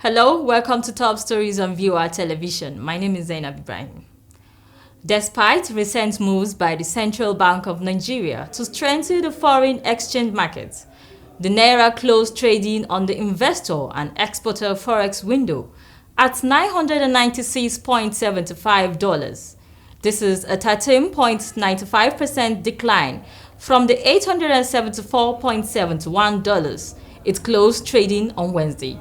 Hello, welcome to Top Stories on Viewer Television. My name is Zainab Ibrahim. Despite recent moves by the Central Bank of Nigeria to strengthen the foreign exchange markets, the Naira closed trading on the investor and exporter forex window at $996.75. This is a 13.95% decline from the $874.71 it closed trading on Wednesday.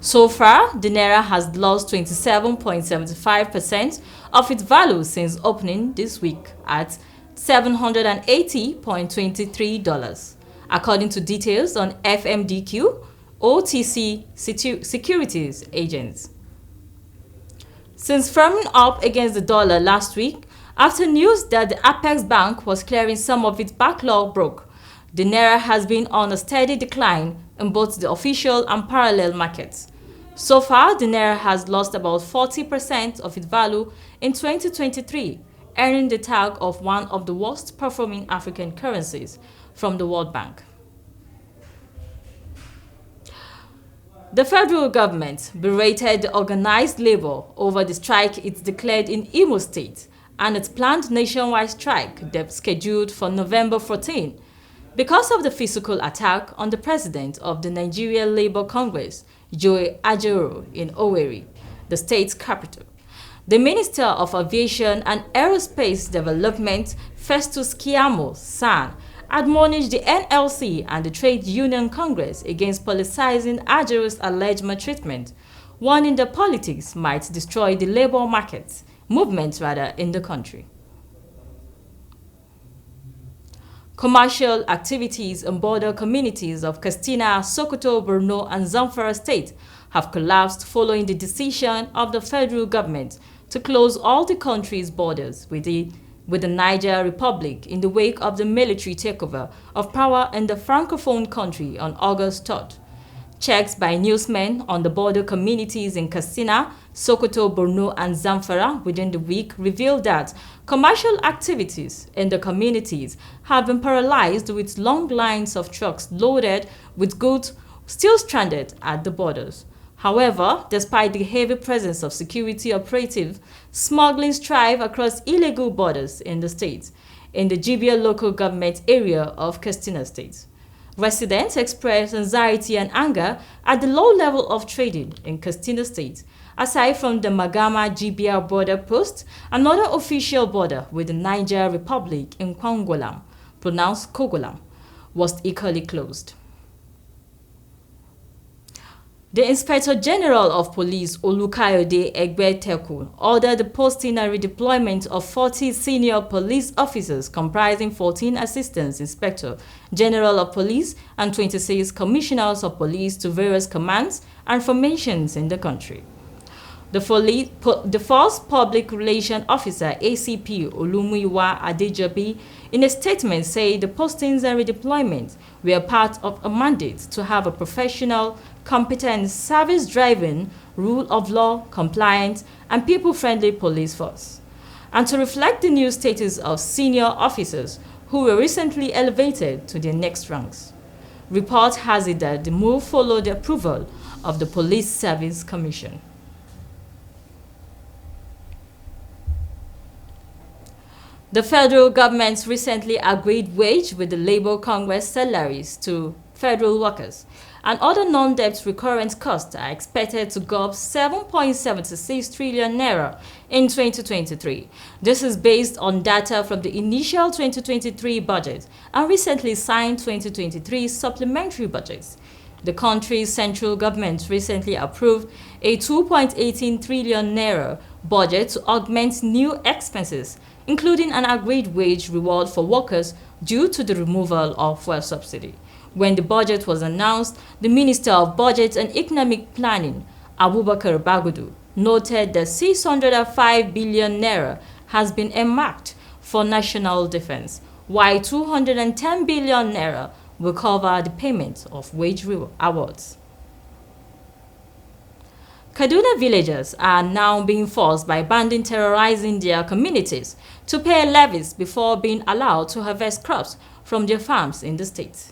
So far, the Naira has lost 27.75% of its value since opening this week at $780.23, according to details on FMDQ OTC securities agents. Since firming up against the dollar last week, after news that the Apex Bank was clearing some of its backlog broke, the Naira has been on a steady decline in both the official and parallel markets. So far, the Naira has lost about 40% of its value in 2023, earning the tag of one of the worst performing African currencies from the World Bank. The federal government berated the organized labor over the strike it declared in Imo State and its planned nationwide strike scheduled for November 14 because of the physical attack on the president of the Nigeria Labour Congress, Joe Ajero, in Owerri, the state's capital. The Minister of Aviation and Aerospace Development, Festus Keyamo San, admonished the NLC and the Trade Union Congress against politicizing Ajero's alleged maltreatment, warning that politics might destroy the labor movement in the country. Commercial activities in border communities of Katsina, Sokoto, Borno, and Zamfara State have collapsed following the decision of the federal government to close all the country's borders with the Niger Republic in the wake of the military takeover of power in the Francophone country on August 3rd. Checks by newsmen on the border communities in Katsina, Sokoto, Borno, and Zamfara within the week revealed that commercial activities in the communities have been paralyzed with long lines of trucks loaded with goods still stranded at the borders. However, despite the heavy presence of security operatives, smuggling strife across illegal borders in the state, in the Jibia local government area of Katsina State. Residents expressed anxiety and anger at the low level of trading in Katsina State, aside from the Magama-Jibia border post, another official border with the Niger Republic in Kwangolam, pronounced Kogolam, was equally closed. The Inspector General of Police, Olukayode Egbeteku, ordered the posting and redeployment of 40 senior police officers comprising 14 Assistant Inspector General of Police and 26 Commissioners of Police to various commands and formations in the country. The Force Public Relations Officer, ACP Olumuyiwa Adejobi, in a statement said the postings and redeployments were part of a mandate to have a professional, competent, service-driven, rule of law, compliant, and people-friendly police force, and to reflect the new status of senior officers who were recently elevated to their next ranks. Report has it that the move followed the approval of the Police Service Commission. The federal government recently agreed wage with the Labour Congress salaries to federal workers, and other non-debt recurrent costs are expected to go up 7.76 trillion naira in 2023. This is based on data from the initial 2023 budget and recently signed 2023 supplementary budgets. The country's central government recently approved a 2.18 trillion naira budget to augment new expenses, including an agreed wage reward for workers due to the removal of fuel subsidy. When the budget was announced, the Minister of Budget and Economic Planning, Abubakar Bagudu, noted that 605 billion naira has been earmarked for national defense, while 210 billion naira will cover the payment of wage awards. Kaduna villagers are now being forced by bandits terrorizing their communities to pay levies before being allowed to harvest crops from their farms in the state.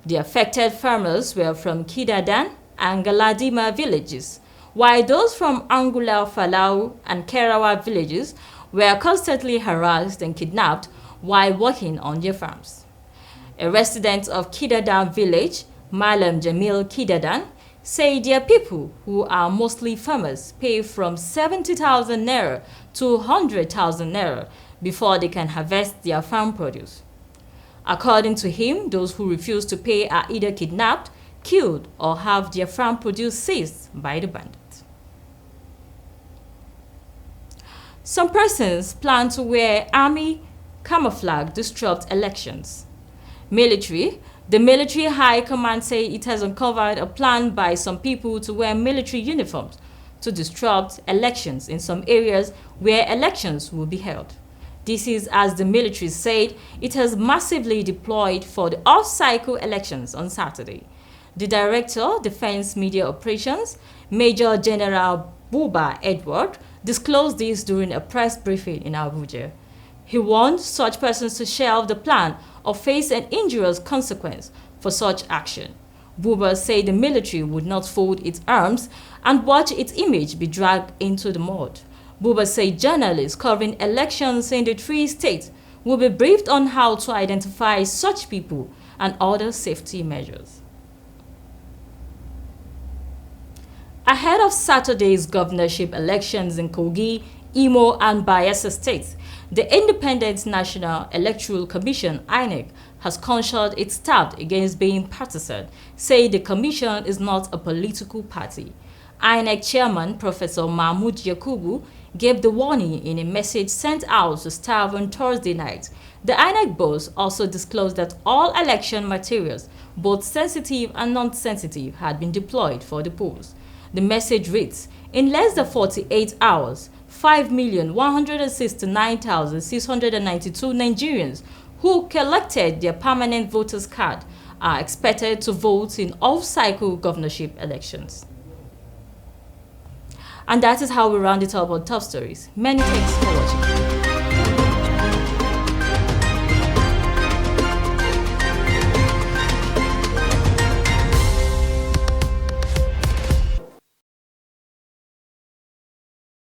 The affected farmers were from Kidadan and Galadima villages, while those from Angula, Falau, and Kerawa villages were constantly harassed and kidnapped while working on their farms. A resident of Kidadan village, Malam Jamil Kidadan, say their people, who are mostly farmers, pay from 70,000 naira to 100,000 naira before they can harvest their farm produce. According to him, those who refuse to pay are either kidnapped, killed, or have their farm produce seized by the bandits. Some persons plan to wear army camouflage to disrupt elections. The military high command say it has uncovered a plan by some people to wear military uniforms to disrupt elections in some areas where elections will be held. This is as the military said it has massively deployed for the off-cycle elections on Saturday. The Director, Defense Media Operations, Major General Buba Edward, disclosed this during a press briefing in Abuja. He warned such persons to shelve the plan or face an injurious consequence for such action. Buba said the military would not fold its arms and watch its image be dragged into the mud. Buba said journalists covering elections in the three states will be briefed on how to identify such people and other safety measures. Ahead of Saturday's governorship elections in Kogi, Imo, and Bayelsa states, the Independent National Electoral Commission (INEC) has cautioned its staff against being partisan, saying the commission is not a political party. INEC chairman Professor Mahmoud Yakubu gave the warning in a message sent out to staff on Thursday night. The INEC boss also disclosed that all election materials, both sensitive and non-sensitive, had been deployed for the polls. The message reads, "In less than 48 hours, 5,169,692 Nigerians who collected their permanent voters card are expected to vote in off-cycle governorship elections." And that is how we round it up on Top Stories. Many thanks for watching.